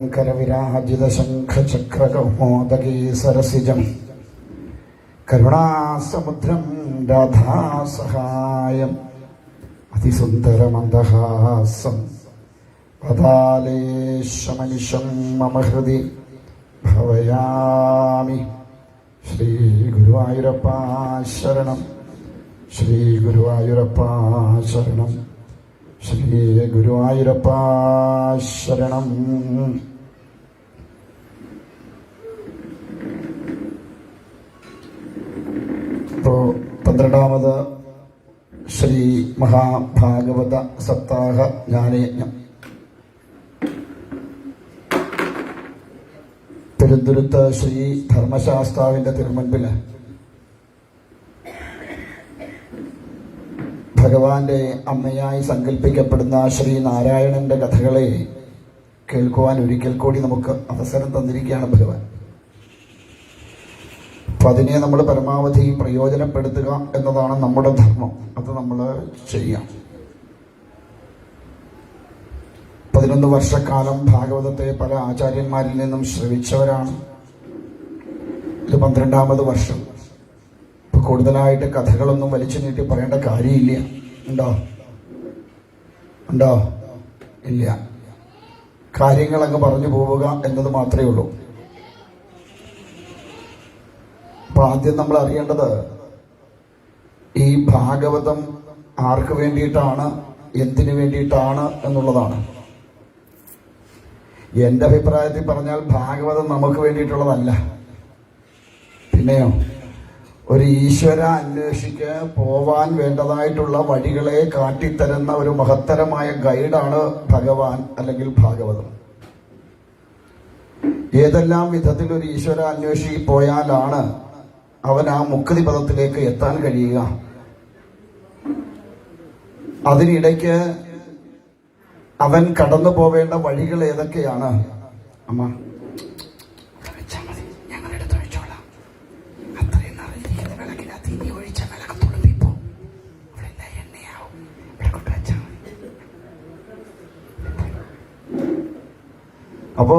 करविराजितशङ्खचक्रकौमोदगी सरसिजं करुणासमुद्रं राधासहायम् अतिसुन्दरमन्दहासं पदालेशमनिशं मम हृदि भावयामि। श्रीगुरुवायूरप्पा शरणं, श्रीगुरुवायूरप्पा शरणं, ശ്രീ ഗുരുവായൂരപ്പ ശരണം. ഇപ്പോൾ 12ാമത് ശ്രീ മഹാഭാഗവത സപ്താഹ ജ്ഞാനയജ്ഞം പെരുന്തുരുത്ത് ശ്രീ ധർമ്മശാസ്താവിന്റെ തിരുമുൻപിൽ ഭഗവാന്റെ അമ്മയായി സങ്കല്പിക്കപ്പെടുന്ന ശ്രീ നാരായണന്റെ കഥകളെ കേൾക്കുവാൻ ഒരിക്കൽ കൂടി നമുക്ക് അവസരം തന്നിരിക്കുകയാണ് ഭഗവാൻ. അപ്പൊ അതിനെ നമ്മൾ പരമാവധി പ്രയോജനപ്പെടുത്തുക എന്നതാണ് നമ്മുടെ ധർമ്മം. അത് നമ്മൾ ചെയ്യാം. 11 വർഷക്കാലം ഭാഗവതത്തെ പല ആചാര്യന്മാരിൽ നിന്നും ശ്രവിച്ചവരാണ്. ഇത് 12ാമത് വർഷം. കൂടുതലായിട്ട് കഥകളൊന്നും വലിച്ചു നീട്ടി പറയേണ്ട കാര്യമില്ല. ഉണ്ടോ? ഇല്ല. കാര്യങ്ങളങ്ങ് പറഞ്ഞു പോവുക എന്നത് മാത്രമേ ഉള്ളൂ. അപ്പൊ ആദ്യം നമ്മൾ അറിയേണ്ടത് ഈ ഭാഗവതം ആർക്ക് വേണ്ടിയിട്ടാണ്, എന്തിനു വേണ്ടിയിട്ടാണ് എന്നുള്ളതാണ്. എന്റെ അഭിപ്രായത്തിൽ പറഞ്ഞാൽ ഭാഗവതം നമുക്ക് വേണ്ടിയിട്ടുള്ളതല്ല. പിന്നെയോ, ഒരു ഈശ്വര അന്വേഷിക്ക് പോവാൻ വേണ്ടതായിട്ടുള്ള വഴികളെ കാട്ടിത്തരുന്ന ഒരു മഹത്തരമായ ഗൈഡാണ് ഭഗവാൻ അല്ലെങ്കിൽ ഭാഗവതം. ഏതെല്ലാം വിധത്തിൽ ഒരു ഈശ്വര അന്വേഷി പോയാലാണ് അവൻ ആ മുക്തി പദത്തിലേക്ക് എത്താൻ കഴിയുക. അതിനിടയ്ക്ക് അവൻ കടന്നു പോവേണ്ട വഴികൾ ഏതൊക്കെയാണ്? അമ്മ അപ്പോ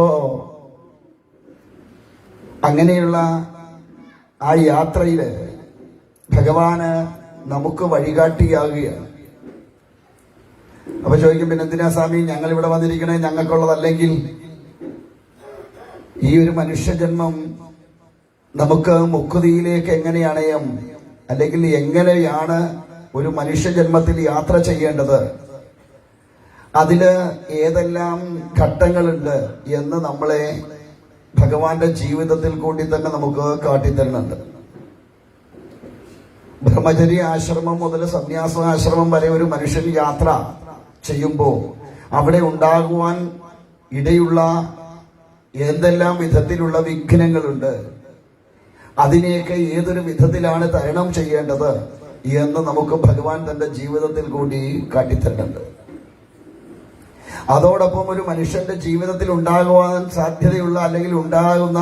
അങ്ങനെയുള്ള ആ യാത്രയില് ഭഗവാന് നമുക്ക് വഴികാട്ടിയാകുകയാണ്. അപ്പൊ ചോദിക്കും, പിന്നെ എന്തിനാ സ്വാമി ഞങ്ങൾ ഇവിടെ വന്നിരിക്കണേ, ഞങ്ങൾക്കുള്ളതല്ലെങ്കിൽ? ഈ ഒരു മനുഷ്യജന്മം നമുക്ക് മുക്തിയിലേക്ക് എങ്ങനെയാണയം, അല്ലെങ്കിൽ എങ്ങനെയാണ് ഒരു മനുഷ്യജന്മത്തിൽ യാത്ര ചെയ്യേണ്ടത്, അതില് ഏതെല്ലാം ഘട്ടങ്ങളുണ്ട് എന്ന് നമ്മളെ ഭഗവാന്റെ ജീവിതത്തിൽ കൂടി തന്നെ നമുക്ക് കാട്ടിത്തരുന്നുണ്ട്. ബ്രഹ്മചര്യ ആശ്രമം മുതൽ സന്യാസാശ്രമം വരെ ഒരു മനുഷ്യൻ യാത്ര ചെയ്യുമ്പോൾ അവിടെ ഉണ്ടാകുവാൻ ഇടയുള്ള എന്തെല്ലാം വിധത്തിലുള്ള വിഘ്നങ്ങളുണ്ട്, അതിനെയൊക്കെ ഏതൊരു വിധത്തിലാണ് തരണം ചെയ്യേണ്ടത് എന്ന് നമുക്ക് ഭഗവാൻ തന്റെ ജീവിതത്തിൽ കൂടി കാട്ടിത്തരുന്നുണ്ട്. അതോടൊപ്പം ഒരു മനുഷ്യന്റെ ജീവിതത്തിൽ ഉണ്ടാകുവാൻ സാധ്യതയുള്ള അല്ലെങ്കിൽ ഉണ്ടാകുന്ന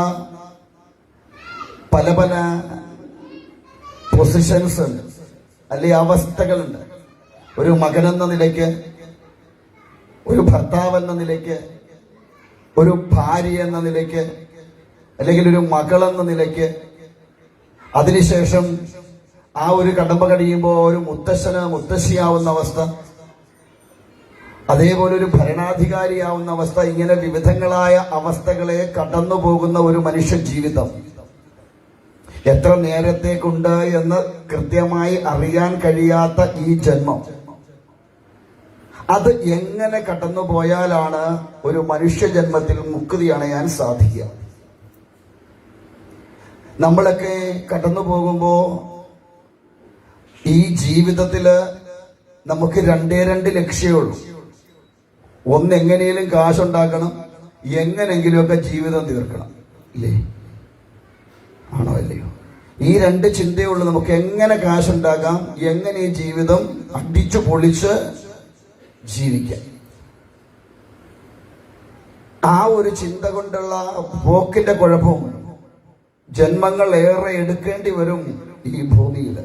പല പല പൊസിഷൻസ് ഉണ്ട്, അല്ലെങ്കിൽ അവസ്ഥകളുണ്ട്. ഒരു മകനെന്ന നിലയ്ക്ക്, ഒരു ഭർത്താവ് എന്ന നിലയ്ക്ക്, ഒരു ഭാര്യ എന്ന നിലയ്ക്ക്, അല്ലെങ്കിൽ ഒരു മകളെന്ന നിലയ്ക്ക്, അതിനുശേഷം ആ ഒരു കടമ്പ കഴിയുമ്പോൾ ഒരു മുത്തശ്ശന് മുത്തശ്ശിയാവുന്ന അവസ്ഥ, അതേപോലെ ഒരു ഭരണാധികാരിയാവുന്ന അവസ്ഥ. ഇങ്ങനെ വിവിധങ്ങളായ അവസ്ഥകളെ കടന്നു പോകുന്ന ഒരു മനുഷ്യ ജീവിതം എത്ര നേരത്തേക്കുണ്ട് എന്ന് കൃത്യമായി അറിയാൻ കഴിയാത്ത ഈ ജന്മം, അത് എങ്ങനെ കടന്നു പോയാലാണ് ഒരു മനുഷ്യ ജന്മത്തിൽ മുക്തി അണയാൻ സാധിക്കുക? നമ്മളൊക്കെ കടന്നു പോകുമ്പോ ഈ ജീവിതത്തില് നമുക്ക് രണ്ട് ലക്ഷ്യമുള്ളൂ. ഒന്ന്, എങ്ങനെയും കാശുണ്ടാക്കണം, എങ്ങനെങ്കിലുമൊക്കെ ജീവിതം തീർക്കണം. ഇല്ലേ? ആണോ അല്ലയോ? ഈ രണ്ട് ചിന്തയുള്ളൂ നമുക്ക്. എങ്ങനെ കാശുണ്ടാക്കാം, എങ്ങനെ ഈ ജീവിതം അടിച്ചു പൊളിച്ച് ജീവിക്കാം. ആ ഒരു ചിന്ത കൊണ്ടുള്ള പോക്കിന്റെ കുഴപ്പം ജന്മങ്ങൾ ഏറെ എടുക്കേണ്ടി വരും ഈ ഭൂമിയിൽ.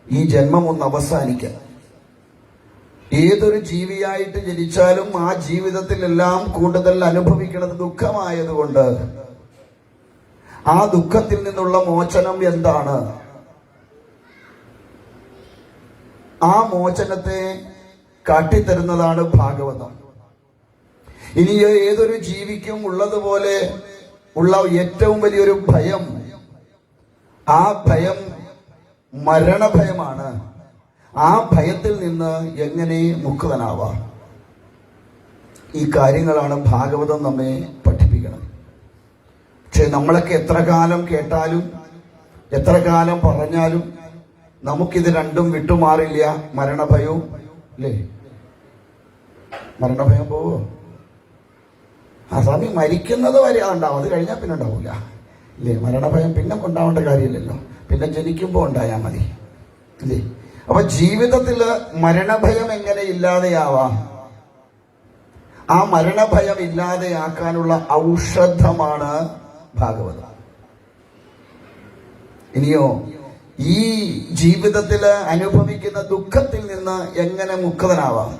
ഈ ജന്മം ഒന്ന് അവസാനിക്കാം. ഏതൊരു ജീവിയായിട്ട് ജനിച്ചാലും ആ ജീവിതത്തിലെല്ലാം കൂടുതൽ അനുഭവിക്കുന്നത് ദുഃഖമായതുകൊണ്ട് ആ ദുഃഖത്തിൽ നിന്നുള്ള മോചനം എന്താണ്? ആ മോചനത്തെ കാട്ടിത്തരുന്നതാണ് ഭാഗവതം. ഇനി ഏതൊരു ജീവിക്കും ഉള്ളതുപോലെ ഉള്ള ഏറ്റവും വലിയൊരു ഭയം, ആ ഭയം മരണഭയമാണ്. ആ ഭയത്തിൽ നിന്ന് എങ്ങനെ മുക്തനാവാം? ഈ കാര്യങ്ങളാണ് ഭാഗവതം നമ്മെ പഠിപ്പിക്കണം. പക്ഷെ നമ്മളൊക്കെ എത്ര കാലം കേട്ടാലും എത്ര കാലം പറഞ്ഞാലും നമുക്കിത് രണ്ടും വിട്ടുമാറില്ല. മരണഭയവും, അല്ലേ? മരണഭയം പോവോ? ആ സ്വാമി മരിക്കുന്നത് വരെ അതുണ്ടാവും, അത് കഴിഞ്ഞാൽ പിന്നെ ഉണ്ടാവില്ല, ഇല്ലേ? മരണഭയം പിന്നെ ഉണ്ടാവേണ്ട കാര്യമില്ലല്ലോ, പിന്നെ ജനിക്കുമ്പോൾ ഉണ്ടായാൽ മതി, അല്ലേ? അപ്പൊ ജീവിതത്തില് മരണഭയം എങ്ങനെ ഇല്ലാതെയാവാം? ആ മരണഭയം ഇല്ലാതെയാക്കാനുള്ള ഔഷധമാണ് ഭാഗവതം. ഇനിയോ ഈ ജീവിതത്തില് അനുഭവിക്കുന്ന ദുഃഖത്തിൽ നിന്ന് എങ്ങനെ മുക്തനാവാം?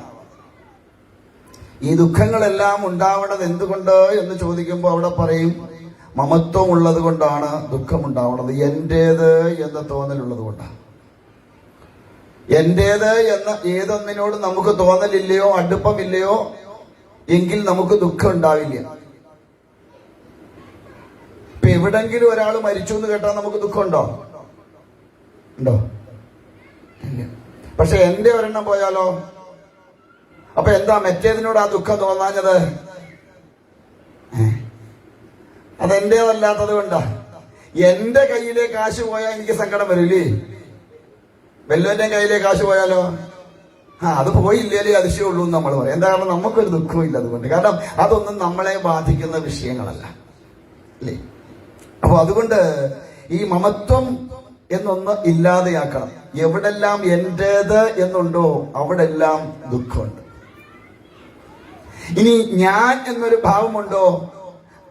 ഈ ദുഃഖങ്ങളെല്ലാം ഉണ്ടാവണത് എന്തുകൊണ്ട് എന്ന് ചോദിക്കുമ്പോൾ അവിടെ പറയും, മമത്വം ഉള്ളത് കൊണ്ടാണ് ദുഃഖം ഉണ്ടാവുന്നത്. എന്റേത് എന്ന തോന്നലുള്ളത് കൊണ്ടാണ്. എന്റേത് എന്ന ഏതൊന്നിനോട് നമുക്ക് തോന്നലില്ലയോ, അടുപ്പമില്ലയോ എങ്കിൽ നമുക്ക് ദുഃഖം ഉണ്ടാവില്ല. ഇപ്പൊ എവിടെങ്കിലും ഒരാൾ മരിച്ചു എന്ന് കേട്ടാൽ നമുക്ക് ദുഃഖം ഉണ്ടോ? ഇല്ല. പക്ഷെ എന്റെ ഒരെണ്ണം പോയാലോ? അപ്പൊ എന്താ മറ്റേതിനോട് ആ ദുഃഖം തോന്നാഞ്ഞത്? അതെന്റേതല്ലാത്തത് കൊണ്ടാ. എന്റെ കയ്യിലെ കാശ് പോയാൽ എനിക്ക് സങ്കടം വരില്ലേ? വല്ലവന്റെ കയ്യിലെ കാശ് പോയാലോ? അത് പോയില്ലേ അതിശയമുള്ളൂ എന്ന് നമ്മൾ പറയും. എന്താ കാരണം? നമുക്കൊരു ദുഃഖവും ഇല്ല അതുകൊണ്ട്. കാരണം അതൊന്നും നമ്മളെ ബാധിക്കുന്ന വിഷയങ്ങളല്ല, അല്ലേ? അപ്പൊ അതുകൊണ്ട് ഈ മമത്വം എന്നൊന്ന് ഇല്ലാതെയാക്കണം. എവിടെല്ലാം എന്റേത് എന്നുണ്ടോ അവിടെല്ലാം ദുഃഖമുണ്ട്. ഇനി ഞാൻ എന്നൊരു ഭാവമുണ്ടോ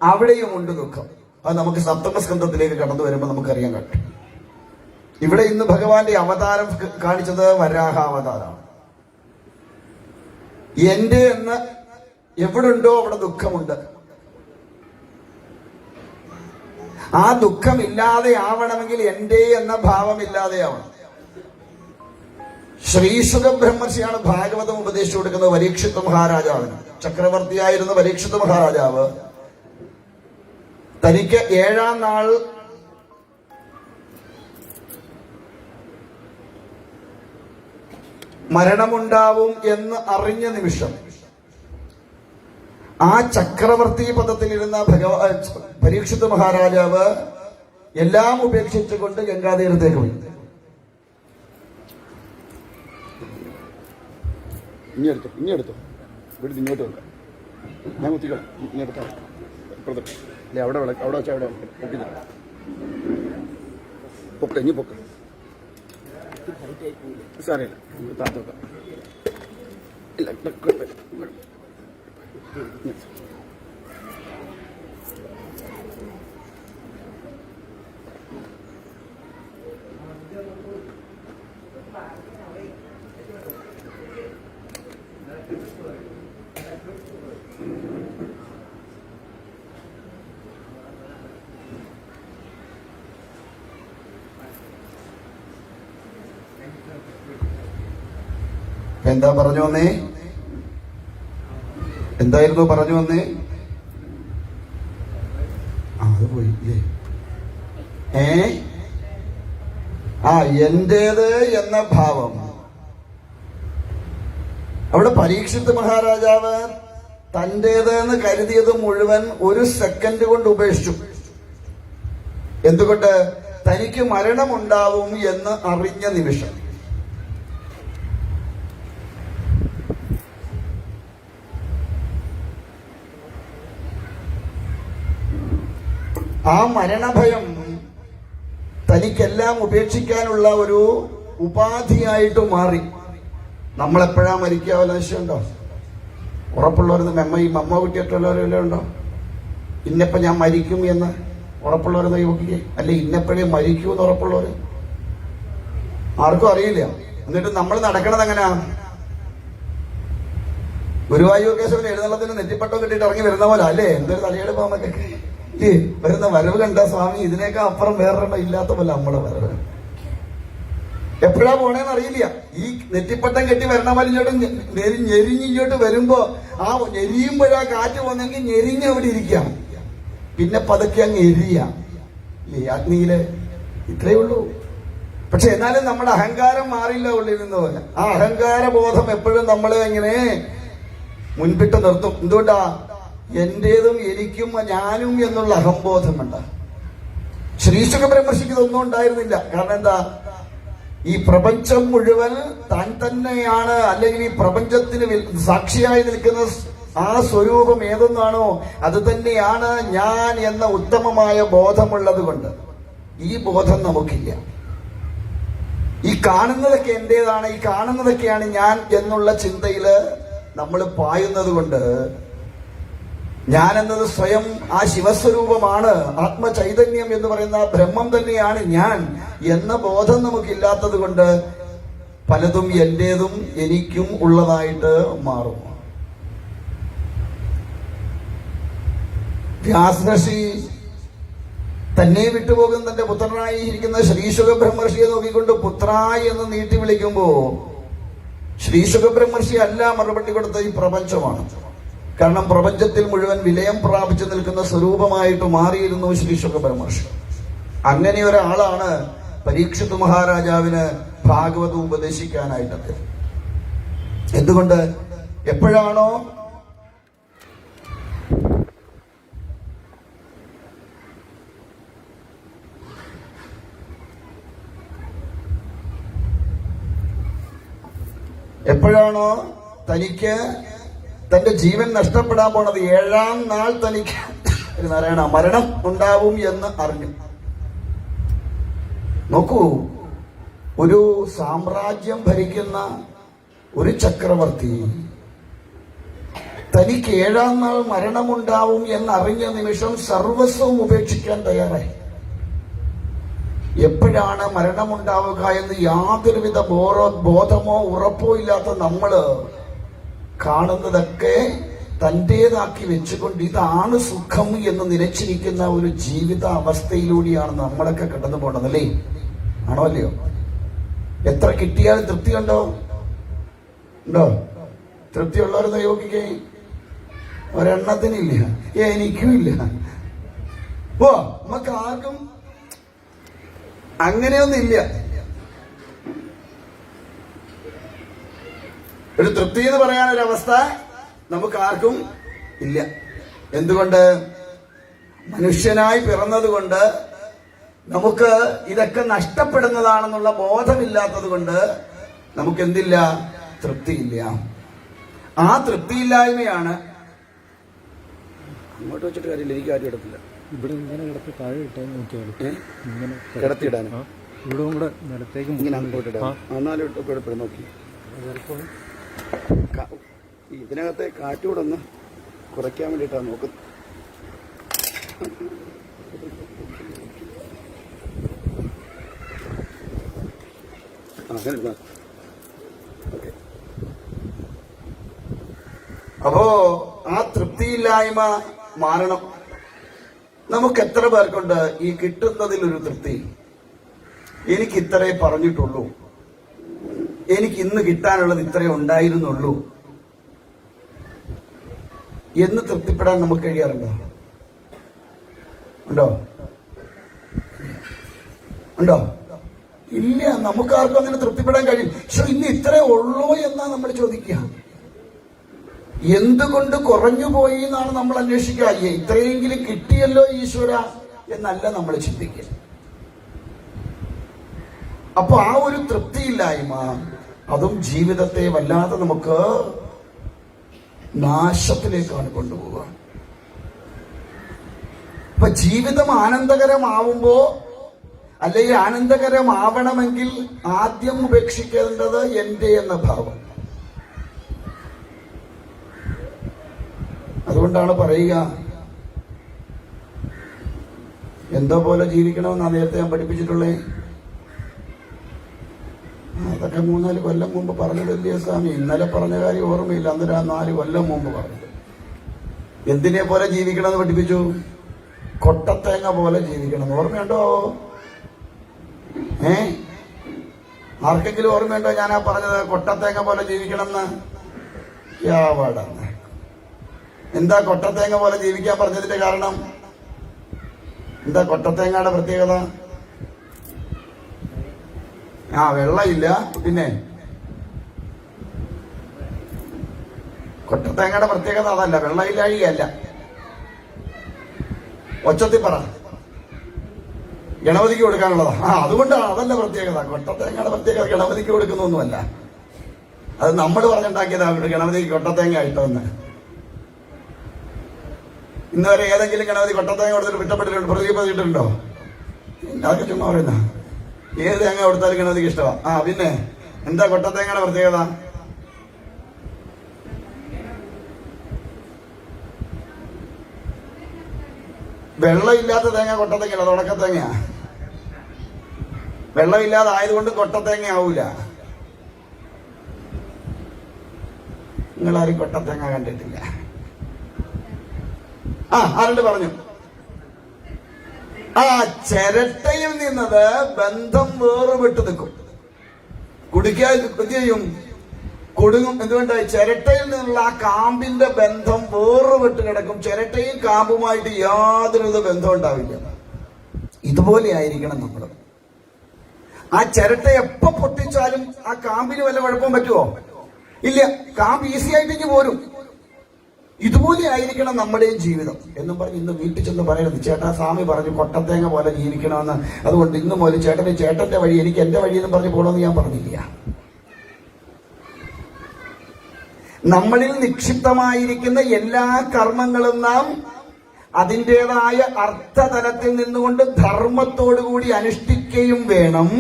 അവിടെയും ഉണ്ട് ദുഃഖം. അത് നമുക്ക് സപ്തമസ്കന്ധത്തിലേക്ക് കടന്നു വരുമ്പോൾ നമുക്കറിയാൻ പറ്റും. ഇവിടെ ഇന്ന് ഭഗവാന്റെ അവതാരം കാണിച്ചത് വരാഹാവതാരമാണ്. എന്റെ എന്ന് എവിടുണ്ടോ അവിടെ ദുഃഖമുണ്ട്. ആ ദുഃഖം ഇല്ലാതെ ആവണമെങ്കിൽ എന്റെ എന്ന ഭാവം ഇല്ലാതെയാവണം. ശ്രീശുക ബ്രഹ്മർഷിയാണ് ഭാഗവതം ഉപദേശിച്ചു കൊടുക്കുന്നത് പരീക്ഷിത് മഹാരാജാവിന്. ചക്രവർത്തിയായിരുന്ന പരീക്ഷിത് മഹാരാജാവ് തനിക്ക് 7-ാം നാൾ മരണമുണ്ടാവും എന്ന് അറിഞ്ഞ നിമിഷം ആ ചക്രവർത്തി പദത്തിലിരുന്ന പരീക്ഷിത് മഹാരാജാവ് എല്ലാം ഉപേക്ഷിച്ചുകൊണ്ട് ഗംഗാതീരത്തേക്ക് പോയി. ഇങ്ങെടുത്തോ ഇവിടുന്ന് ഇങ്ങോട്ട് വെക്കാം. ഞാൻ കുത്തിക്കണം. ഇങ്ങെടുത്താൽ അല്ലെ അവിടെ അവിടെ വെച്ചാൽ അവിടെ പൊക്കി പൊക്ക ഇനി പൊക്ക സാറില്ല താത്ത വെക്കാം. ഇല്ല എന്താ പറഞ്ഞു വന്നേ? എന്തായിരുന്നു പറഞ്ഞു വന്നേ? അത് പോയി എന്റേത് എന്ന ഭാവം. അവിടെ പരീക്ഷിത് മഹാരാജാവ് തന്റേത് എന്ന് കരുതിയത് മുഴുവൻ 1 സെക്കൻഡ് കൊണ്ട് ഉപേക്ഷിച്ചു. എന്തുകൊണ്ട്? തനിക്ക് മരണമുണ്ടാവും എന്ന് അറിഞ്ഞ നിമിഷം. ആ മരണഭയം തനിക്കെല്ലാം ഉപേക്ഷിക്കാനുള്ള ഒരു ഉപാധിയായിട്ട് മാറി. നമ്മളെപ്പോഴാ മരിക്കാവല്ല നിശ്ചയമുണ്ടോ? ഉറപ്പുള്ളവരെന്ന് മമ്മ കുട്ടിയിട്ടുള്ളവരെല്ലാം ഉണ്ടോ? ഇന്നപ്പം ഞാൻ മരിക്കും എന്ന് ഉറപ്പുള്ളവരെന്ന് യോഗ്യേ? അല്ലെ ഇന്നപ്പോഴേ മരിക്കൂ എന്ന് ഉറപ്പുള്ളവര്? ആർക്കും അറിയില്ല. എന്നിട്ട് നമ്മൾ നടക്കണത് എങ്ങനെയാ? ഗുരുവായൂർ കേശവൻ എഴുന്നള്ളത്തിന് നെറ്റിപ്പട്ടം കെട്ടിട്ട് ഇറങ്ങി വരുന്ന പോലെ അല്ലേ? എന്തൊരു തലയെടുപ്പാന്നൊക്കെ വരുന്ന വരവ് കണ്ട സ്വാമി, ഇതിനേക്കാൾ അപ്പുറം വേറൊരെണ്ണം ഇല്ലാത്ത പോലെ നമ്മളെ വരവ്. എപ്പോഴാ പോണേന്ന് അറിയില്ല. ഈ നെറ്റിപ്പട്ടം കെട്ടി വരണ പോലെ ഇങ്ങോട്ട് ഞെരിഞ്ഞിങ്ങോട്ട് വരുമ്പോ ആ ഞെരിയുമ്പോഴാ കാറ്റ് വന്നെങ്കിൽ ഞെരിഞ്ഞ് അവിടെ ഇരിക്കാം, പിന്നെ പതുക്കെ അങ്ങ് എരിയാം അഗ്നിയില്. ഇത്രയേ ഉള്ളൂ. പക്ഷെ എന്നാലും നമ്മുടെ അഹങ്കാരം മാറില്ല ഉള്ളിൽ നിന്ന് പോലെ. ആ അഹങ്കാര ബോധം എപ്പോഴും നമ്മളെ ഇങ്ങനെ മുൻപിട്ട് നിർത്തും. എന്തുകൊണ്ടാ? എന്റേതും എനിക്കും ഞാനും എന്നുള്ള അഹംബോധമുണ്ട്. ശ്രീശുഖ ബ്രഹ്മർഷിക്ക് ഇതൊന്നും ഉണ്ടായിരുന്നില്ല. കാരണം എന്താ? ഈ പ്രപഞ്ചം മുഴുവൻ താൻ തന്നെയാണ്, അല്ലെങ്കിൽ ഈ പ്രപഞ്ചത്തിന് സാക്ഷിയായി നിൽക്കുന്ന ആ സ്വരൂപം ഏതൊന്നാണോ അത് തന്നെയാണ് ഞാൻ എന്ന ഉത്തമമായ ബോധമുള്ളത് കൊണ്ട് ഈ ബോധം നമുക്കില്ല. ഈ കാണുന്നതൊക്കെ എന്റേതാണ്, ഈ കാണുന്നതൊക്കെയാണ് ഞാൻ എന്നുള്ള ചിന്തയില് നമ്മൾ പായുന്നത് കൊണ്ട് ഞാൻ എന്നത് സ്വയം ആ ശിവസ്വരൂപമാണ്, ആത്മചൈതന്യം എന്ന് പറയുന്ന ബ്രഹ്മം തന്നെയാണ് ഞാൻ എന്ന ബോധം നമുക്കില്ലാത്തത് കൊണ്ട് പലതും എന്റേതും എനിക്കും ഉള്ളതായിട്ട് മാറും. വ്യാസർഷി തന്നെ വിട്ടുപോകുന്ന തന്റെ പുത്രനായി ഇരിക്കുന്ന ശ്രീശുഖ ബ്രഹ്മർഷിയെ നോക്കിക്കൊണ്ട് പുത്രായി എന്ന് നീട്ടി വിളിക്കുമ്പോ ശ്രീശുഖ ബ്രഹ്മർഷി അല്ല മറുപടി കൊടുത്ത ഈ പ്രപഞ്ചമാണ്. കാരണം പ്രപഞ്ചത്തിൽ മുഴുവൻ വിലയം പ്രാപിച്ചു നിൽക്കുന്ന സ്വരൂപമായിട്ട് മാറിയിരുന്നു ശ്രീശുഖ ബ്രഹ്മർഷി. അങ്ങനെ ഒരാളാണ് പരീക്ഷിത് മഹാരാജാവിന് ഭാഗവതം ഉപദേശിക്കാനായിട്ടത്. എന്തുകൊണ്ട്? എപ്പോഴാണോ തനിക്ക് തന്റെ ജീവൻ നഷ്ടപ്പെടാൻ പോണത്, 7-ാം നാൾ തനിക്ക് മരണം ഉണ്ടാവും എന്ന് അറിഞ്ഞു. നോക്കൂ, ഒരു സാമ്രാജ്യം ഭരിക്കുന്ന ഒരു ചക്രവർത്തി തനിക്ക് 7-ാം നാൾ മരണമുണ്ടാവും എന്നറിഞ്ഞ നിമിഷം സർവസ്വം ഉപേക്ഷിക്കാൻ തയ്യാറായി. എപ്പോഴാണ് മരണമുണ്ടാവുക എന്ന് യാതൊരുവിധ ബോധമോ ഉറപ്പോ ഇല്ലാത്ത നമ്മള് കാണുന്നതൊക്കെ തന്റേതാക്കി വെച്ചുകൊണ്ട് ഇതാണ് സുഖം എന്ന് നിലച്ചിരിക്കുന്ന ഒരു ജീവിത അവസ്ഥയിലൂടെയാണ് നമ്മളൊക്കെ കടന്നു പോണത്, അല്ലേ? ആണോ അല്ലയോ? എത്ര കിട്ടിയാൽ തൃപ്തി ഉണ്ടോ? തൃപ്തിയുള്ളവരെന്ന് യോഗിക്കേ? ഒരെണ്ണത്തിനില്ല, എനിക്കും ഇല്ല. നമുക്ക് ആർക്കും അങ്ങനെയൊന്നില്ല. ഒരു തൃപ്തി എന്ന് പറയാനൊരവസ്ഥ നമുക്ക് ആർക്കും ഇല്ല. എന്തുകൊണ്ട്? മനുഷ്യനായി പിറന്നതുകൊണ്ട് നമുക്ക് ഇതൊക്കെ നഷ്ടപ്പെടുന്നതാണെന്നുള്ള ബോധമില്ലാത്തത് കൊണ്ട് നമുക്ക് എന്തില്ല? തൃപ്തിയില്ല. ആ തൃപ്തിയില്ലായ്മയാണ്. അങ്ങോട്ട് വെച്ചിട്ട് കാര്യമില്ല, എനിക്ക് കാര്യം എടുത്തില്ല. ഇവിടെ ഇങ്ങനെ കിടത്തി താഴെ ഇട്ടാൽ നോക്കിയാൽ ഇങ്ങനെ കിടത്തിയിടാൻ ഇവിടെ കൂടെ നിലത്തേക്ക് ഇങ്ങനെ അങ്ങോട്ട് ഇടാം. എന്നാലും ഇട്ട് നോക്കി ഇതിനകത്തെ കാറ്റുകൂടെ ഒന്ന് കുറയ്ക്കാൻ വേണ്ടിയിട്ടാണ് നോക്കുന്നത്. അങ്ങനെ ഓക്കെ. അപ്പോ ആ തൃപ്തിയില്ലായ്മ മാറണം. നമുക്ക് എത്ര പേർക്കുണ്ട് ഈ കിട്ടുന്നതിൽ ഒരു തൃപ്തി? എനിക്ക് ഇത്രേ പറഞ്ഞിട്ടുള്ളൂ, എനിക്ക് ഇന്ന് കിട്ടാനുള്ളത് ഇത്രേ ഉണ്ടായിരുന്നുള്ളൂ എന്ന് തൃപ്തിപ്പെടാൻ നമുക്ക് കഴിയാറുണ്ടോ? ഉണ്ടോ? ഇല്ല. നമുക്കാർക്കും അങ്ങനെ തൃപ്തിപ്പെടാൻ കഴിയും. പക്ഷെ ഇന്ന് ഇത്രേ ഉള്ളൂ എന്നാ നമ്മൾ ചോദിക്കുക. എന്തുകൊണ്ട് കുറഞ്ഞു പോയി എന്നാണ് നമ്മൾ അന്വേഷിക്കുക. ഇത്രയെങ്കിലും കിട്ടിയല്ലോ ഈശ്വര എന്നല്ല നമ്മൾ ചിന്തിക്കുക. അപ്പൊ ആ ഒരു തൃപ്തിയില്ലായ്മ അതും ജീവിതത്തെ വല്ലാതെ നമുക്ക് നാശത്തിലേക്കാണ് കൊണ്ടുപോവുക. അപ്പൊ ജീവിതം ആനന്ദകരമാവുമ്പോ, അല്ലെങ്കിൽ ആനന്ദകരമാവണമെങ്കിൽ ആദ്യം ഉപേക്ഷിക്കേണ്ടത് എന്റെ എന്ന ഭാവം. അതുകൊണ്ടാണ് പറയുക, എന്തോ പോലെ ജീവിക്കണമെന്നാണ് നേരത്തെ ഞാൻ പഠിപ്പിച്ചിട്ടുള്ളത്. അതൊക്കെ 3-4 കൊല്ലം മുമ്പ് പറഞ്ഞതല്ലേ സ്വാമി. ഇന്നലെ പറഞ്ഞ കാര്യം ഓർമ്മയില്ല, അന്നേരം 4 കൊല്ലം മുമ്പ് പറഞ്ഞത്. എന്തിനെ പോലെ ജീവിക്കണം എന്ന് പഠിപ്പിച്ചു? കൊട്ടത്തേങ്ങ പോലെ ജീവിക്കണം. ഓർമ്മയുണ്ടോ? ആർക്കെങ്കിലും ഓർമ്മയുണ്ടോ ഞാനാ പറഞ്ഞത് കൊട്ടത്തേങ്ങ പോലെ ജീവിക്കണം എന്ന്? യാവാടാണ്. എന്താ കൊട്ടത്തേങ്ങ പോലെ ജീവിക്കാൻ പറഞ്ഞതിന്റെ കാരണം? എന്താ കൊട്ടത്തേങ്ങയുടെ പ്രത്യേകത? വെള്ളമില്ല. പിന്നെ കൊട്ടത്തേങ്ങയുടെ പ്രത്യേകത അതല്ല, വെള്ളമില്ലാഴികയല്ല. ഒച്ചത്തിൽ പറ. ഗണപതിക്ക് കൊടുക്കാനുള്ളതാ. അതുകൊണ്ടാണ്, അതല്ല പ്രത്യേകത. കൊട്ടത്തേങ്ങയുടെ പ്രത്യേകത ഗണപതിക്ക് കൊടുക്കുന്നൊന്നുമല്ല. അത് നമ്മൾ പറഞ്ഞുണ്ടാക്കിയതാ ഗണപതിക്ക് കൊട്ടത്തേങ്ങ ഇട്ടതെന്ന്. ഇന്ന് വരെ ഏതെങ്കിലും ഗണപതി കൊട്ടത്തേങ്ങ കൊടുത്തിട്ട് ഇഷ്ടപ്പെട്ടിട്ടുണ്ടോ? പ്രതിപദിച്ചിട്ടുണ്ടോ? അതൊക്കെ ചുമ്മാ പറയുന്ന. ഏത് തേങ്ങ കൊടുത്താലും ഗണപതിക്ക് ഇഷ്ടമാ. പിന്നെ എന്താ കൊട്ടത്തേങ്ങയുടെ പ്രത്യേകത? വെള്ളമില്ലാത്ത തേങ്ങ കൊട്ടത്തേങ്ങ, തുടക്കത്തേങ്ങ. വെള്ളമില്ലാതെ ആയതുകൊണ്ട് കൊട്ടത്തേങ്ങ ആവൂല. നിങ്ങളാരും കൊട്ടത്തേങ്ങ കണ്ടിട്ടില്ല. ആരുടെ പറഞ്ഞു? ചിരട്ടയിൽ നിന്നത് ബന്ധം വേറുപെട്ട് നിൽക്കും. കുടിക്കാൻ ചെയ്യും, കൊടുങ്ങും. എന്തുകൊണ്ട്? ചിരട്ടയിൽ നിന്നുള്ള ആ കാമ്പിന്റെ ബന്ധം വേറുപെട്ട് കിടക്കും. ചിരട്ടയും കാമ്പുമായിട്ട് യാതൊരു ബന്ധം ഉണ്ടാവില്ല. ഇതുപോലെ ആയിരിക്കണം നമ്മൾ. ആ ചിരട്ട എപ്പോ പൊട്ടിച്ചാലും ആ കാമ്പിന് വല്ല കുഴപ്പം പറ്റുമോ? ഇല്ല. കാമ്പ് ഈസി ആയിട്ടേക്ക് പോരും. ഇതുപോലെ ആയിരിക്കണം നമ്മുടെയും ജീവിതം എന്നും പറഞ്ഞ് ഇന്ന് വീട്ടിൽ ചെന്ന് പറയരുത്. ചേട്ടാ സ്വാമി പറഞ്ഞു കൊട്ടത്തേങ്ങ പോലെ ജീവിക്കണമെന്ന്, അതുകൊണ്ട് ഇന്ന് മുതൽ ചേട്ടന് ചേട്ടന്റെ വഴി, എനിക്ക് എന്റെ വഴി എന്നും പറഞ്ഞ് പോകണമെന്ന് ഞാൻ പറഞ്ഞില്ല. നമ്മളിൽ നിക്ഷിപ്തമായിരിക്കുന്ന എല്ലാ കർമ്മങ്ങളും നാം അതിൻ്റെതായ അർത്ഥതലത്തിൽ നിന്നുകൊണ്ട് ധർമ്മത്തോടുകൂടി അനുഷ്ഠിക്കുകയും വേണം.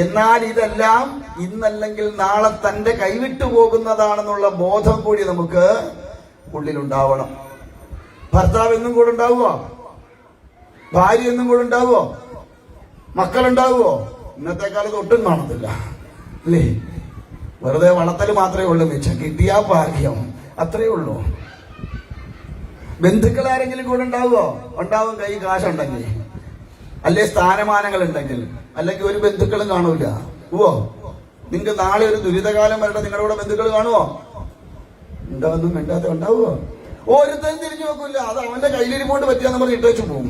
എന്നാൽ ഇതെല്ലാം ഇന്നല്ലെങ്കിൽ നാളെ തന്റെ കൈവിട്ടു പോകുന്നതാണെന്നുള്ള ബോധം കൂടി നമുക്ക് ഉള്ളിലുണ്ടാവണം. ഭർത്താവ് എന്നും കൂടെ ഉണ്ടാവുമോ? ഭാര്യ എന്നും കൂടെ ഉണ്ടാവുമോ? മക്കളുണ്ടാവുമോ? ഇന്നത്തെ കാലത്ത് ഒട്ടും കാണത്തില്ല അല്ലേ? വെറുതെ വളർത്തൽ മാത്രമേ ഉള്ളൂ. മിച്ചം കിട്ടിയാ ഭാഗ്യം, അത്രയേ ഉള്ളൂ. ബന്ധുക്കൾ ആരെങ്കിലും കൂടെ ഉണ്ടാവുമോ? ഉണ്ടാവും, കൈ കാശുണ്ടെങ്കിൽ, അല്ലെ സ്ഥാനമാനങ്ങൾ ഉണ്ടെങ്കിൽ. അല്ലെങ്കിൽ ഒരു ബന്ധുക്കളും കാണൂല. നിങ്ങൾക്ക് നാളെ ഒരു ദുരിതകാലം വരട്ടെ, നിങ്ങളുടെ കൂടെ ബന്ധുക്കൾ കാണുമോ? ഉണ്ടാവുന്നു വേണ്ടാത്ത ഉണ്ടാവുമോ? ഓരോരുത്തരും തിരിഞ്ഞു നോക്കൂല. അത് അവന്റെ കയ്യിലിരിപ്പോണ്ട് പറ്റിയാന്ന് പറഞ്ഞ് ഇട്ടേച്ചു പോകും.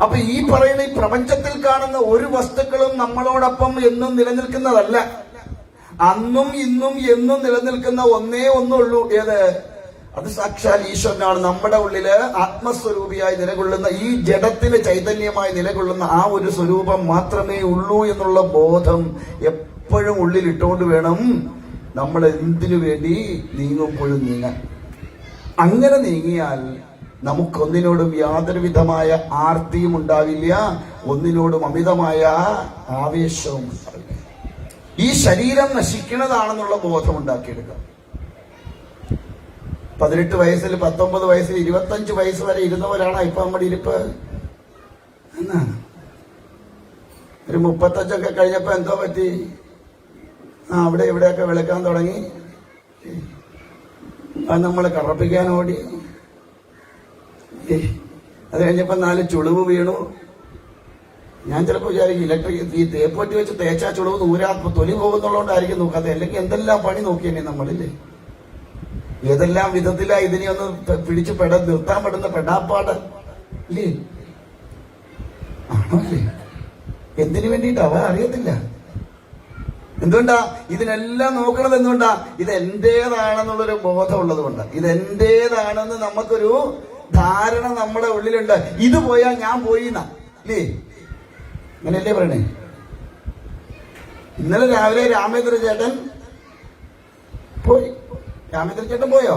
അപ്പൊ ഈ പറയുന്ന ഈ പ്രപഞ്ചത്തിൽ കാണുന്ന ഒരു വസ്തുക്കളും നമ്മളോടൊപ്പം എന്നും നിലനിൽക്കുന്നതല്ല. അന്നും ഇന്നും എന്നും നിലനിൽക്കുന്ന ഒന്നേ ഒന്നുള്ളൂ. ഏത്? അത് സാക്ഷാൽ ഈശ്വരനാണ്. നമ്മുടെ ഉള്ളില് ആത്മസ്വരൂപിയായി നിലകൊള്ളുന്ന, ഈ ജഡത്തിന് ചൈതന്യമായി നിലകൊള്ളുന്ന ആ ഒരു സ്വരൂപം മാത്രമേ ഉള്ളൂ എന്നുള്ള ബോധം എപ്പോഴും ഉള്ളിലിട്ടുകൊണ്ട് വേണം നമ്മൾ എന്തിനു വേണ്ടി നീങ്ങുമ്പോഴും നീങ്ങാൻ. അങ്ങനെ നീങ്ങിയാൽ നമുക്കൊന്നിനോടും യാതൊരു വിധമായ ആർത്തിയും ഉണ്ടാവില്ല, ഒന്നിനോടും അമിതമായ ആവേശവും ഉണ്ടാവില്ല. ഈ ശരീരം നശിക്കുന്നതാണെന്നുള്ള ബോധം ഉണ്ടാക്കിയെടുക്കാം. 18 വയസ്സിൽ 19 വയസ്സിൽ 25 വയസ്സ് വരെ ഇരുന്നവരാണ് ഇപ്പൊ നമ്മുടെ ഇരിപ്പ്. ഒരു 35 കഴിഞ്ഞപ്പോ എന്തോ പറ്റി? അവിടെ ഇവിടെയൊക്കെ വിളക്കാൻ തുടങ്ങി. അത് നമ്മളെ കറപ്പിക്കാൻ ഓടി. അത് കഴിഞ്ഞപ്പോ 4 ചുളിവ് വീണു. ഞാൻ ചിലപ്പോൾ വിചാരിക്കും ഇലക്ട്രിക് ഈ തേപ്പൊറ്റി വെച്ച് തേച്ചാ ചുളിവ് നൂരാ തൊലി പോകുന്നുള്ളതുകൊണ്ടായിരിക്കും നോക്കാതെ. അല്ലെങ്കിൽ എന്തെല്ലാം പണി നോക്കിയേ നമ്മളില്ലേ? ഏതെല്ലാം വിധത്തിലാ ഇതിനെ ഒന്ന് പിടിച്ച് നിർത്താൻ പെടുന്ന പെടാപ്പാട് ഇല്ലേ? ആണോ അല്ലേ? എന്തിനു വേണ്ടിയിട്ടാ? അവ അറിയത്തില്ല. എന്തുകൊണ്ടാ ഇതിനെല്ലാം നോക്കണത്? എന്തുകൊണ്ടാ? ഇത് എന്റേതാണെന്നുള്ളൊരു ബോധം ഉള്ളത് കൊണ്ട്. ഇത് എന്റേതാണെന്ന് നമുക്കൊരു ധാരണ നമ്മുടെ ഉള്ളിലുണ്ട്. ഇത് പോയാ ഞാൻ പോയിന്നാ ഇല്ലേ? അങ്ങനെയല്ലേ പറയണേ? ഇന്നലെ രാവിലെ രാമേന്ദ്ര ചേട്ടൻ പോയി. രാമേന്ദ്ര ചേട്ടൻ പോയോ?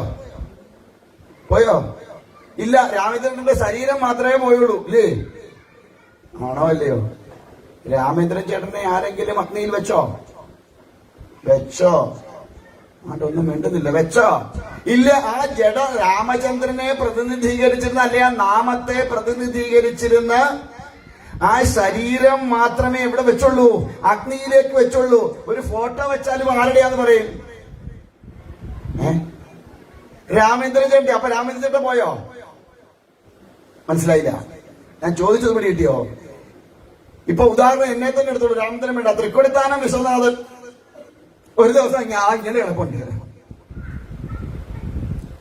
ഇല്ല. രാമേന്ദ്രന്റെ ശരീരം മാത്രമേ പോയുള്ളൂ ഇല്ലേ? ആണോ അല്ലയോ? രാമേന്ദ്രൻ ചേട്ടനെ ആരെങ്കിലും അഗ്നിയിൽ വെച്ചോ? അതൊന്നും മിണ്ടുന്നില്ല. വെച്ചോ? ഇല്ല. ആ ജഡ രാമചന്ദ്രനെ പ്രതിനിധീകരിച്ചിരുന്ന, അല്ലെ ആ നാമത്തെ പ്രതിനിധീകരിച്ചിരുന്ന ആ ശരീരം മാത്രമേ എവിടെ വെച്ചുള്ളൂ? അഗ്നിയിലേക്ക് വെച്ചുള്ളൂ. ഒരു ഫോട്ടോ വെച്ചാലും ആരുടെയാന്ന് പറയും? രാമേന്ദ്രൻ ചേട്ടി. അപ്പൊ രാമേന്ദ്രൻ ചേട്ടൻ പോയോ? മനസ്സിലായില്ല. ഞാൻ ചോദിച്ചത് പിടി കിട്ടിയോ? ഇപ്പൊ ഉദാഹരണം എന്നെ തന്നെ എടുത്തോളൂ. രാമേന്ദ്രൻ വേണ്ട, തൃക്കൊടിത്താനം വിശ്വനാഥൻ ഒരു ദിവസം ഞാൻ ഇങ്ങനെ കിടപ്പുണ്ട്.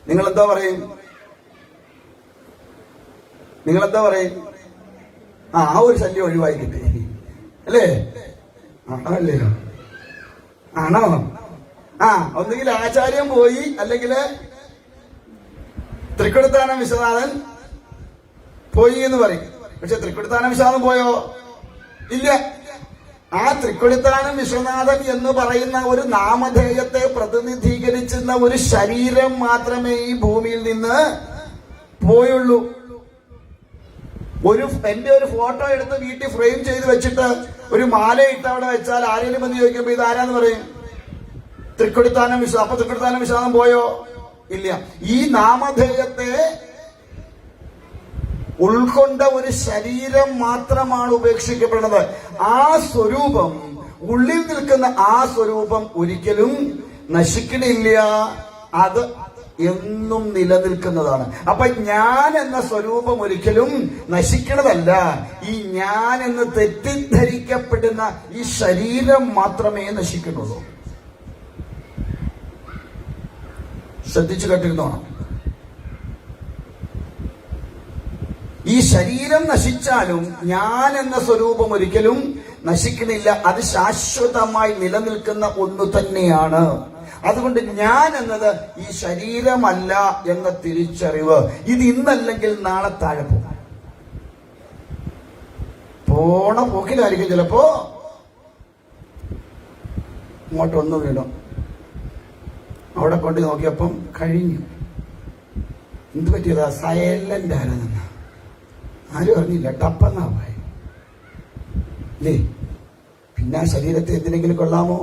നിങ്ങളെന്താ പറയും? ആ ഒരു ശല്യം ഒഴിവായി കിട്ടി അല്ലേ? ആണോ അല്ലയോ? ആണോ? ഒന്നുകിൽ ആചാര്യം പോയി, അല്ലെങ്കിൽ തൃക്കൊടിത്താനം വിശ്വനാഥൻ പോയി എന്ന് പറയും. പക്ഷെ തൃക്കൊടിത്താനം വിശ്വനാഥൻ പോയോ? ഇല്ല. ആ തൃക്കൊടിത്താനം വിശ്വനാഥൻ എന്ന് പറയുന്ന ഒരു നാമധേയത്തെ പ്രതിനിധീകരിച്ചുന്ന ഒരു ശരീരം മാത്രമേ ഈ ഭൂമിയിൽ നിന്ന് പോയുള്ളൂ. എന്റെ ഒരു ഫോട്ടോ എടുത്ത് വീട്ടിൽ ഫ്രെയിം ചെയ്ത് വെച്ചിട്ട് ഒരു മാല ഇട്ട് അവിടെ വെച്ചാൽ ആരെങ്കിലും എന്ന് ചോദിക്കുമ്പോ ഇത് ആരാന്ന് പറയും? തൃക്കൊടിത്താനം വിശ്വ. അപ്പൊ തൃക്കൊടിത്താനം വിശ്വനാഥൻ പോയോ? ഇല്ല. ഈ നാമധേയത്തെ ഉൾക്കൊണ്ട ഒരു ശരീരം മാത്രമാണ് ഉപേക്ഷിക്കപ്പെടുന്നത്. ആ സ്വരൂപം, ഉള്ളിൽ നിൽക്കുന്ന ആ സ്വരൂപം ഒരിക്കലും നശിക്കണില്ല. അത് എന്നും നിലനിൽക്കുന്നതാണ്. അപ്പൊ ഞാൻ എന്ന സ്വരൂപം ഒരിക്കലും നശിക്കണതല്ല. ഈ ഞാൻ എന്ന് തെറ്റിദ്ധരിക്കപ്പെടുന്ന ഈ ശരീരം മാത്രമേ നശിക്കുന്നുള്ളൂ. ശ്രദ്ധിച്ചു കേട്ടിരുന്നോണം. ഈ ശരീരം നശിച്ചാലും ഞാൻ എന്ന സ്വരൂപം ഒരിക്കലും നശിക്കുന്നില്ല. അത് ശാശ്വതമായി നിലനിൽക്കുന്ന ഒന്ന് തന്നെയാണ്. അതുകൊണ്ട് ഞാൻ എന്നത് ഈ ശരീരമല്ല എന്ന തിരിച്ചറിവ്, ഇത് ഇന്നല്ലെങ്കിൽ നാളെ താഴെ പോകും. പോണ പോക്കിലായിരിക്കും ചിലപ്പോ ഇങ്ങോട്ടൊന്നും വീണു. അവിടെ കൊണ്ട് നോക്കിയപ്പം കഴിഞ്ഞു. എന്ത് പറ്റിയതാ? സൈലന്റ് ആരെന്ന ആരും അറിഞ്ഞില്ല. ടപ്പെന്നാ പോയി അല്ലേ? പിന്നെ ആ ശരീരത്തെ എന്തിനെങ്കിലും കൊള്ളാമോ?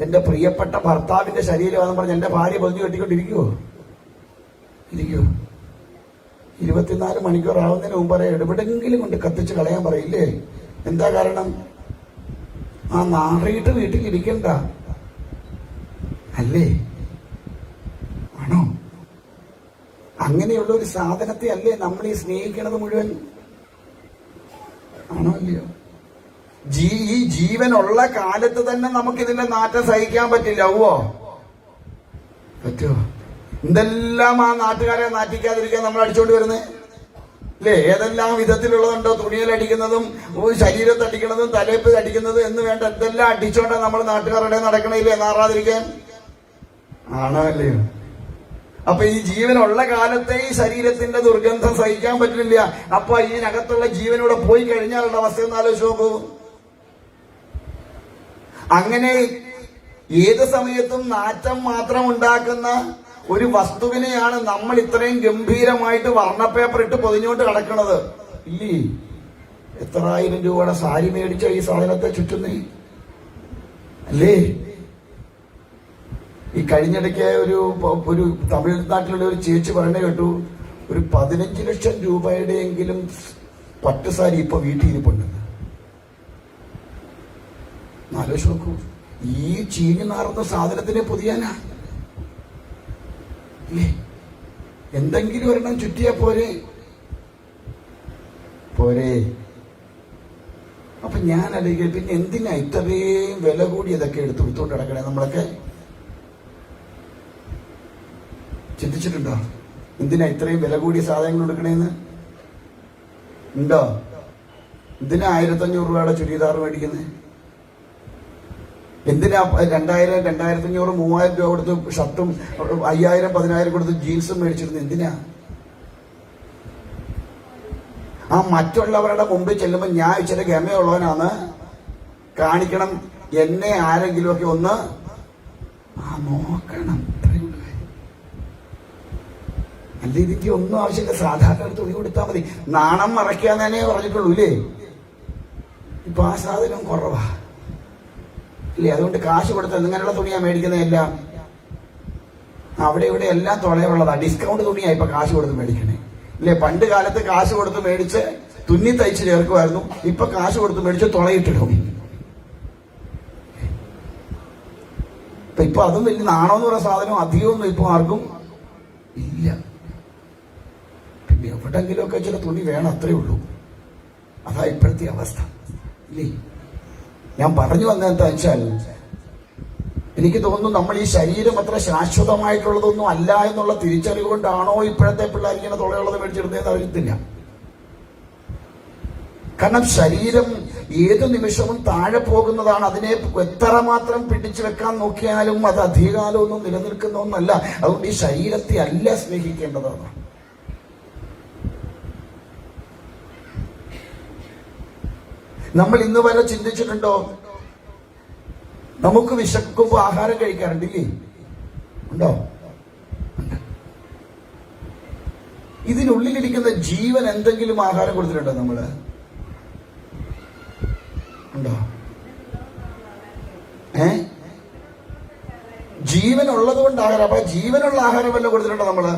എന്റെ പ്രിയപ്പെട്ട ഭർത്താവിന്റെ ശരീരമാണെന്ന് പറഞ്ഞ് എന്റെ ഭാര്യ പൊതിഞ്ഞു കെട്ടിക്കൊണ്ടിരിക്കുവോ? 24 മണിക്കൂർ ആവുന്നതിന് മുമ്പ് പറയാം, എവിടെങ്കിലും കൊണ്ട് കത്തിച്ച് കളയാൻ പറയില്ലേ? എന്താ കാരണം? ആ നാറിയിട്ട് വീട്ടിൽ ഇരിക്കണ്ട അല്ലേ? ആണോ? അങ്ങനെയുള്ള ഒരു സാധനത്തെ അല്ലേ നമ്മൾ ഈ സ്നേഹിക്കണത് മുഴുവൻ? ആണോ അല്ലയോ? ഈ ജീവനുള്ള കാലത്ത് തന്നെ നമുക്ക് ഇതിന്റെ നാറ്റം സഹിക്കാൻ പറ്റില്ല. പറ്റുമോ? എന്തെല്ലാം ആ നാട്ടുകാരെ നാറ്റിക്കാതിരിക്കാൻ നമ്മൾ അടിച്ചോണ്ട് വരുന്നത് അല്ലേ? ഏതെല്ലാം വിധത്തിലുള്ളതുണ്ടോ? തുണിയിലടിക്കുന്നതും ശരീരത്തടിക്കുന്നതും തലേപ്പ് അടിക്കുന്നതും എന്ന് വേണ്ട എന്തെല്ലാം അടിച്ചോണ്ടാ നമ്മൾ നാട്ടുകാരുടെ നടക്കണില്ലേ നാറാതിരിക്കാൻ? ആണോ അല്ലയോ? അപ്പൊ ഈ ജീവനുള്ള കാലത്തെ ഈ ശരീരത്തിന്റെ ദുർഗന്ധം സഹിക്കാൻ പറ്റില്ല. അപ്പൊ ഇതിനകത്തുള്ള ജീവനൂടെ പോയി കഴിഞ്ഞാലുള്ള അവസ്ഥ ഒന്ന് ആലോചിച്ച് നോക്കൂ. അങ്ങനെ ഏത് സമയത്തും നാറ്റം മാത്രം ഉണ്ടാക്കുന്ന ഒരു വസ്തുവിനെയാണ് നമ്മൾ ഇത്രയും ഗംഭീരമായിട്ട് വർണ്ണപ്പേപ്പർ ഇട്ട് പൊതിഞ്ഞുകൊണ്ട് കിടക്കുന്നത് ഇല്ലേ? എത്ര ആയിരം രൂപയുടെ സാരി മേടിച്ച ഈ സാധനത്തെ ചുറ്റുന്നേ അല്ലേ? ഈ കഴിഞ്ഞിടയ്ക്ക് ഒരു തമിഴ്നാട്ടിലുള്ള ഒരു ചേച്ചി പറഞ്ഞ കേട്ടു, ഒരു 15 ലക്ഷം രൂപയുടെയെങ്കിലും പട്ടുസാരി ഇപ്പൊ വീട്ടിൽ ഇരിപ്പുണ്ടെന്ന്. ആലോചിച്ച് നോക്കൂ. ഈ ചീഞ്ഞു നാറുന്ന സാധനത്തിനെ പൊതിയാനാ അല്ലേ? എന്തെങ്കിലും ഒരെണ്ണം ചുറ്റിയാ പോരെ? അപ്പൊ ഞാൻ അല്ലെങ്കിൽ പിന്നെ എന്തിനാ ഇത്രയും വില കൂടിയതൊക്കെ എടുത്ത് വിട്ടുകൊണ്ട് കിടക്കണേ? നമ്മളൊക്കെ ചിന്തിച്ചിട്ടുണ്ടോ? എന്തിനാ ഇത്രയും വില കൂടിയ സാധനങ്ങൾ എടുക്കണേന്ന്? ഉണ്ടോ? എന്തിനാ 1500 രൂപയുടെ ചുരിദാർ മേടിക്കുന്നത്? എന്തിനാ 2000, 2500, 3000 രൂപ കൊടുത്ത് ഷർട്ടും 5000, 10000 കൊടുത്ത് ജീൻസും മേടിച്ചിരുന്നു? എന്തിനാ? ആ മറ്റുള്ളവരുടെ മുമ്പിൽ ചെല്ലുമ്പോൾ ഞാൻ ഇച്ചിരി ഗമയുള്ളവനാണ് കാണിക്കണം. എന്നെ ആരെങ്കിലുമൊക്കെ ഒന്ന് നോക്കണം. അല്ല, ഇതിക്ക് ഒന്നും ആവശ്യമില്ല. സാധാരണ തുണി കൊടുത്താൽ മതി. നാണം മറയ്ക്കാൻ തന്നെ പറഞ്ഞിട്ടുള്ളൂ ഇല്ലേ? ഇപ്പൊ ആ സാധനം കുറവാ ഇല്ലേ? അതുകൊണ്ട് കാശ് കൊടുത്താൽ ഇങ്ങനെയുള്ള തുണിയാ മേടിക്കുന്നതെല്ലാം. അവിടെ ഇവിടെ എല്ലാം തുളയുള്ളതാ. ഡിസ്കൗണ്ട് തുണിയാ ഇപ്പൊ കാശ് കൊടുത്ത് മേടിക്കണേ ഇല്ലേ? പണ്ട് കാലത്ത് കാശ് കൊടുത്ത് മേടിച്ച് തുന്നി തയ്ച്ച് ചേർക്കുമായിരുന്നു. ഇപ്പൊ കാശ് കൊടുത്ത് മേടിച്ച് തുളയിട്ടിടും. ഇപ്പൊ അതും വലിയ നാണമെന്ന് പറയുന്ന സാധനം അധികമൊന്നും ഇപ്പൊ ആർക്കും ഇല്ല. പിന്നെ എവിടെങ്കിലുമൊക്കെ ചില തുണി വേണം, അത്രേ ഉള്ളൂ. അതാ ഇപ്പോഴത്തെ അവസ്ഥ ഇല്ലേ? ഞാൻ പറഞ്ഞു വന്നതെന്താ വെച്ചാൽ, എനിക്ക് തോന്നുന്നു നമ്മൾ ഈ ശരീരം അത്ര ശാശ്വതമായിട്ടുള്ളതൊന്നും അല്ല എന്നുള്ള തിരിച്ചറിവ് കൊണ്ടാണോ ഇപ്പോഴത്തെ പിള്ളേർ ഇങ്ങനെ തുളയുള്ളത് മേടിച്ചിടുന്നതെന്ന് അറിയത്തില്ല. കാരണം ശരീരം ഏതു നിമിഷവും താഴെ പോകുന്നതാണ്. അതിനെ എത്രമാത്രം പിടിച്ചു വെക്കാൻ നോക്കിയാലും അത് അധികകാലമൊന്നും നിലനിൽക്കുന്ന ഒന്നല്ല. അതുകൊണ്ട് ഈ ശരീരത്തെ അല്ല സ്നേഹിക്കേണ്ടതാണ്. നമ്മൾ ഇന്ന് വരെ ചിന്തിച്ചിട്ടുണ്ടോ, നമുക്ക് വിശക്കുമ്പോൾ ആഹാരം കഴിക്കാറുണ്ടില്ലേ? ഉണ്ടോ? ഇതിനുള്ളിലിരിക്കുന്ന ജീവൻ എന്തെങ്കിലും ആഹാരം കൊടുത്തിട്ടുണ്ടോ നമ്മള്? ഉണ്ടോ? ജീവൻ ഉള്ളത് കൊണ്ട് ആഹാരം. അപ്പൊ ജീവനുള്ള ആഹാരം വല്ലതും കൊടുത്തിട്ടുണ്ടോ നമ്മള്?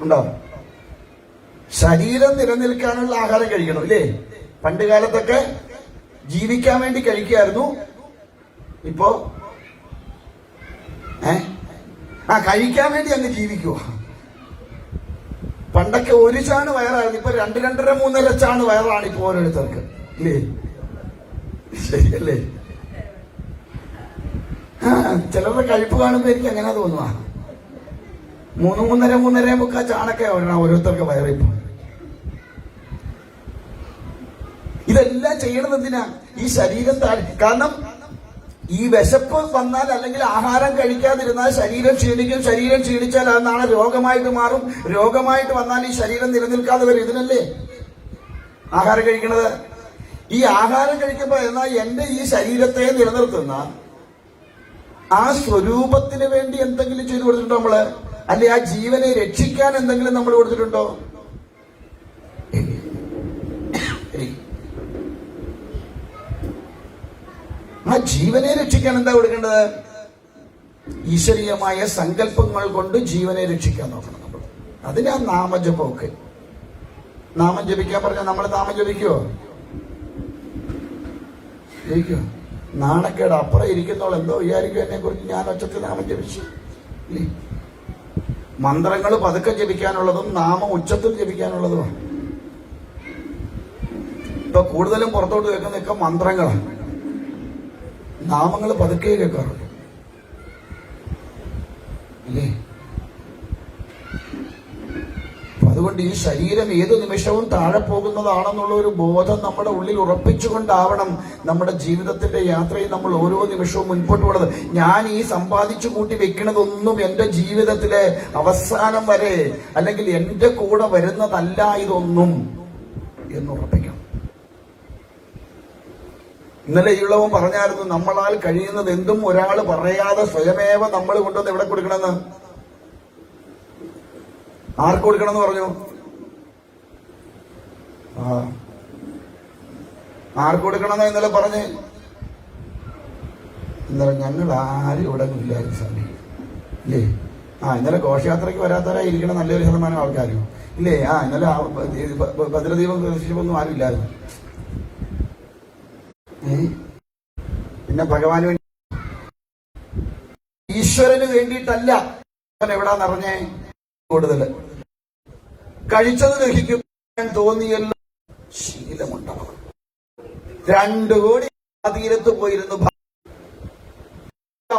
ഉണ്ടോ? ശരീരം നിലനിൽക്കാനുള്ള ആഹാരം കഴിക്കണം ഇല്ലേ? പണ്ട് കാലത്തൊക്കെ ജീവിക്കാൻ വേണ്ടി കഴിക്കായിരുന്നു. ഇപ്പോ കഴിക്കാൻ വേണ്ടി അങ്ങ് ജീവിക്കുവോ? പണ്ടൊക്കെ ഒരു ചാണ് വയറായിരുന്നു. ഇപ്പൊ 2, 2.5, 3 ചാണ് വയറാണ് ഇപ്പൊ ഓരോരുത്തർക്ക് ഇല്ലേ? ശരിയല്ലേ? ചിലരുടെ കഴിപ്പ് കാണുമ്പോ എനിക്ക് അങ്ങനെ തോന്നുക. 3, 3.5 ചാണൊക്കെ ഓരോരുത്തർക്ക് വയറിപ്പോ. ഇതെല്ലാം ചെയ്യണത് എന്തിനാ? ഈ ശരീരം കാരണം ഈ വിശപ്പ് വന്നാൽ അല്ലെങ്കിൽ ആഹാരം കഴിക്കാതിരുന്നാൽ ശരീരം ക്ഷീണിക്കും. ശരീരം ക്ഷീണിച്ചാൽ അതാണ് രോഗമായിട്ട് മാറും. രോഗമായിട്ട് വന്നാൽ ഈ ശരീരം നിലനിൽക്കാതെ വരും. ഇതിനല്ലേ ആഹാരം കഴിക്കണത്? ഈ ആഹാരം കഴിക്കുമ്പോ എന്നാൽ എന്റെ ഈ ശരീരത്തെ നിലനിർത്തുന്ന ആ സ്വരൂപത്തിന് വേണ്ടി എന്തെങ്കിലും ചെയ്തു കൊടുത്തിട്ടുണ്ടോ നമ്മള്? അല്ലെ ആ ജീവനെ രക്ഷിക്കാൻ എന്തെങ്കിലും നമ്മൾ കൊടുത്തിട്ടുണ്ടോ? ആ ജീവനെ രക്ഷിക്കാൻ എന്താ കൊടുക്കേണ്ടത്? ഈശ്വരീയമായ സങ്കല്പങ്ങൾ കൊണ്ട് ജീവനെ രക്ഷിക്കാൻ നോക്കണം നമ്മൾ. അതിനാ നാമജപമൊക്കെ. നാമം ജപിക്കാൻ പറഞ്ഞാൽ നമ്മൾ നാമം ജപിക്കുവോ? ജപിക്കുവോ? നാണക്കേട്. അപ്പുറം ഇരിക്കുന്നവൾ എന്തോ വിചാരിക്കും എന്നെ കുറിച്ച് ഞാൻ ഒച്ചത്തിൽ നാമം ജപിച്ചു. മന്ത്രങ്ങൾ പതുക്കെ ജപിക്കാനുള്ളതും നാമം ഉച്ചത്തിൽ ജപിക്കാനുള്ളതുമാണ്. ഇപ്പൊ കൂടുതലും പുറത്തോട്ട് കേൾക്കുന്നതൊക്കെ മന്ത്രങ്ങളാണ്. നാമങ്ങൾ പതുക്കെ കേൾക്കാറുള്ളൂ അല്ലേ? അതുകൊണ്ട് ഈ ശരീരം ഏതു നിമിഷവും താഴെ പോകുന്നതാണെന്നുള്ള ഒരു ബോധം നമ്മുടെ ഉള്ളിൽ ഉറപ്പിച്ചുകൊണ്ടാവണം നമ്മുടെ ജീവിതത്തിന്റെ യാത്രയിൽ നമ്മൾ ഓരോ നിമിഷവും മുൻപോട്ട് പോകുന്നത്. ഞാൻ ഈ സമ്പാദിച്ചു കൂട്ടി വെക്കുന്നതൊന്നും എന്റെ ജീവിതത്തിലെ അവസാനം വരെ അല്ലെങ്കിൽ എന്റെ കൂടെ വരുന്നതല്ല ഇതൊന്നും എന്നുറപ്പിക്കണം. ഇന്നലെ ഈളവൻ പറഞ്ഞായിരുന്നു, നമ്മളാൽ കഴിയുന്നത് എന്തും ഒരാൾ പറയാതെ സ്വയമേവ നമ്മൾ കൊണ്ടുവന്ന് എവിടെ കൊടുക്കണമെന്ന്? ആർക്ക് കൊടുക്കണമെന്ന് പറഞ്ഞു? ആർക്ക് കൊടുക്കണമെന്ന് ഇന്നലെ പറഞ്ഞ്? ഇന്നലെ ഞങ്ങൾ ആരും ഇവിടെ ഇല്ലായിരുന്നു സ്വാമി ഇല്ലേ? ഇന്നലെ ഘോഷയാത്രയ്ക്ക് വരാത്തവരായി ഇരിക്കണം നല്ലൊരു ശതമാനം ആൾക്കാരും ഇല്ലേ? ഇന്നലെ ഭദ്രദീപം ദർശിച്ചൊന്നും ആരും ഇല്ലായിരുന്നു. പിന്നെ ഭഗവാന് വേണ്ടി, ഈശ്വരന് വേണ്ടിയിട്ടല്ല. എവിടാ നിറഞ്ഞേ? കൂടുതല് കഴിച്ചത് ദഹിക്കും തോന്നിയല്ലോ ശീലമുണ്ടാവണം. 2 കോടി തീരത്ത് പോയിരുന്നു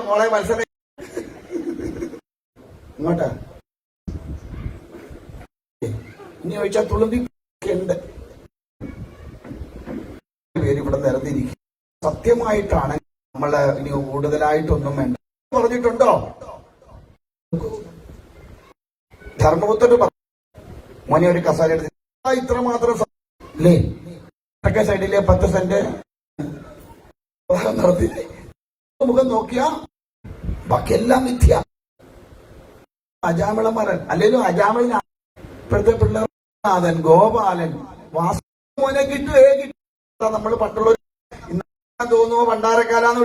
മോളെ മത്സരം ഇങ്ങോട്ടാ. ഇനി ചോദിച്ചാൽ തുളുമ്പിണ്ട് പേര് ഇവിടെ നിരന്നിരിക്കും. സത്യമായിട്ടാണ് നമ്മള് ഇനി കൂടുതലായിട്ടൊന്നും വേണ്ട. പറഞ്ഞിട്ടുണ്ടോ? ധർമ്മപുത്രന് മോനെ ഒരു കസാര എടുത്ത് ഇത്രമാത്രം അല്ലേ? സൈഡിലെ 10 സെന്റ് നടത്തി മുഖം നോക്കിയാ ബാക്കിയെല്ലാം മിഥ്യ. അജാമിളമാരൻ അല്ലേലും അജാമിള ഇപ്പോഴത്തെ പിള്ളേർ നാഥൻ ഗോപാലൻ മോനെ കിട്ടുവേ കിട്ടും. നമ്മൾ പണ്ടുള്ള തോന്നുവോ പണ്ടാരക്കാരാന്ന്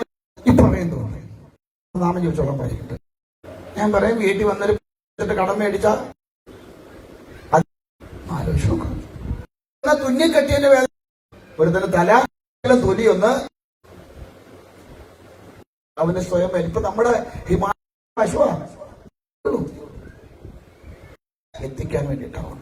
ഈ പറയുന്നു. നാമം ചോദിച്ചോളാൻ പറയട്ടെ. ഞാൻ പറയും വീട്ടിൽ വന്നൊരു കടം മേടിച്ച എന്നാ തുന്നിക്കെട്ടിയതിന്റെ വേദന. ഒരുത്തന് തല തൊലി ഒന്ന് അവന് സ്വയം ഇപ്പൊ നമ്മുടെ ഹിമാലയ പശുവാ എത്തിക്കാൻ വേണ്ടിയിട്ടാണ്.